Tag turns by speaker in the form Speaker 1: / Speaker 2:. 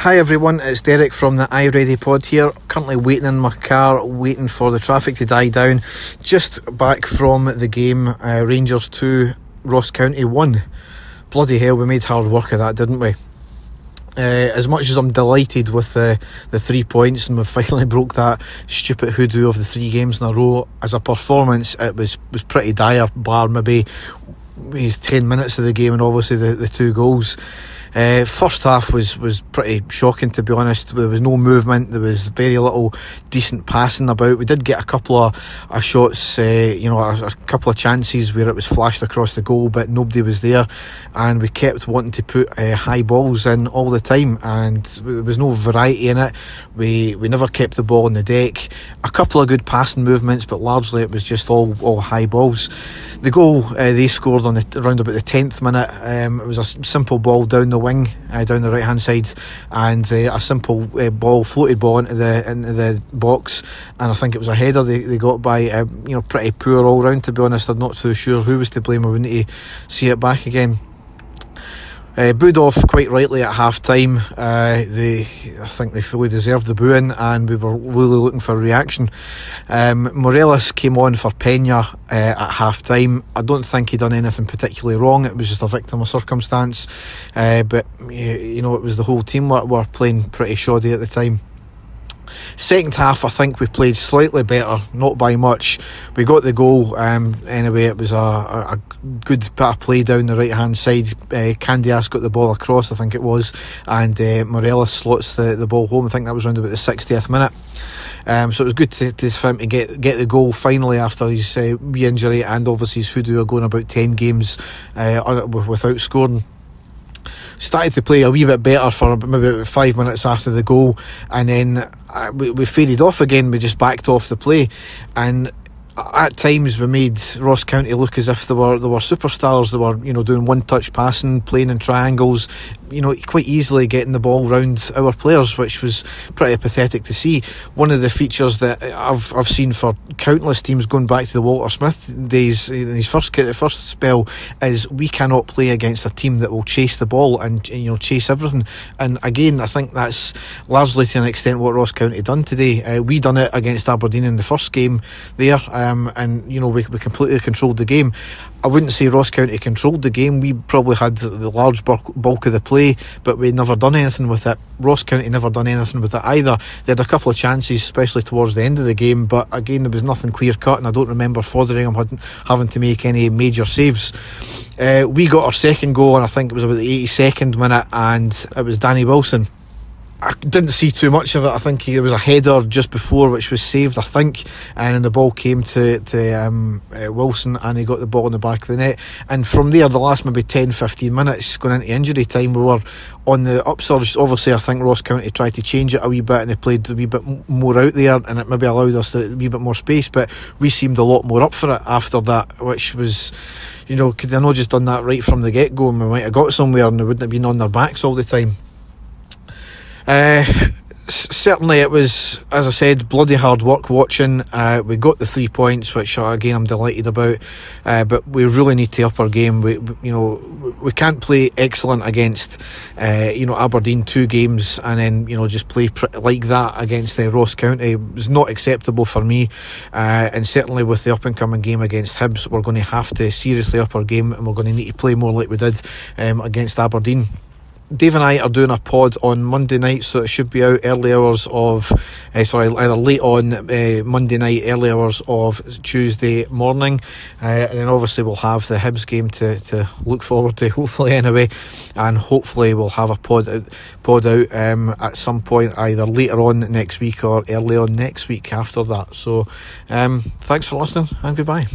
Speaker 1: Hi everyone, it's Derek from the iReady pod here. Currently waiting in my car, waiting for the traffic to die down. Just back from the game, Rangers 2, Ross County 1. Bloody hell, we made hard work of that, didn't we? As much as I'm delighted with the 3 points and we finally broke that stupid hoodoo of the 3 games in a row, as a performance it was pretty dire, bar maybe 10 minutes of the game and obviously the 2 goals. First half was pretty shocking, to be honest. There was no movement, there was very little decent passing about. We did get a couple of shots, a couple of chances where it was flashed across the goal, but nobody was there, and we kept wanting to put high balls in all the time, and there was no variety in it. We never kept the ball on the deck. A couple of good passing movements, but largely it was just all high balls. The goal they scored on around about the 10th minute, it was a simple ball down the wing, down the right hand side, and a simple floated ball into the box, and I think it was a header they got by pretty poor all round, to be honest. I'm not too sure who was to blame. I would need to see it back again. Booed off quite rightly at half time. I think they fully deserved the booing, and we were really looking for a reaction. Morelos came on for Pena at half time. I don't think he'd done anything particularly wrong. It was just a victim of circumstance, but it was the whole team were playing pretty shoddy at the time. Second half, I think we played slightly better, not by much. We got the goal anyway. It was a good bit of play down the right hand side. Candias got the ball across, I think it was, and Morelos slots the ball home. I think that was around about the 60th minute. So it was good for him to get the goal finally after his re-injury, and obviously his hoodoo are going about 10 games without scoring. Started to play a wee bit better for maybe about 5 minutes after the goal, and then we faded off again. We just backed off the play, and at times we made Ross County look as if they were superstars. They were doing one-touch passing, playing in triangles, quite easily getting the ball round our players, which was pretty pathetic to see. One of the features that I've seen for countless teams going back to the Walter Smith days in his first spell is we cannot play against a team that will chase the ball and chase everything. And again, I think that's largely to an extent what Ross County done today. We done it against Aberdeen in the first game there, and we completely controlled the game. I wouldn't say Ross County controlled the game. We probably had the large bulk of the play, but we never done anything with it. Ross County never done anything with it either. They had a couple of chances, especially towards the end of the game, but again there was nothing clear cut, and I don't remember Fotheringham having to make any major saves. We got our second goal, and I think it was about the 82nd minute, and it was Danny Wilson. I didn't see too much of it. I think there was a header just before which was saved, I think, and then the ball came to Wilson, and he got the ball in the back of the net. And from there, the last maybe 10-15 minutes going into injury time, we were on the upsurge. Obviously, I think Ross County tried to change it a wee bit, and they played a wee bit more out there, and it maybe allowed us a wee bit more space, but we seemed a lot more up for it after that, which was, could they not just done that right from the get-go, and we might have got somewhere and they wouldn't have been on their backs all the time. Certainly it was, as I said, bloody hard work watching. We got the 3 points, which again I'm delighted about, but we really need to up our game. We can't play excellent against Aberdeen 2 games and then just play like that against Ross County. It was not acceptable for me, and certainly with the up and coming game against Hibs, we're going to have to seriously up our game, and we're going to need to play more like we did against Aberdeen. Dave and I are doing a pod on Monday night, so it should be out early hours of either late on Monday night, early hours of Tuesday morning, and then obviously we'll have the Hibs game to look forward to, hopefully anyway, and hopefully we'll have a pod out at some point either later on next week or early on next week after that. So thanks for listening, and goodbye.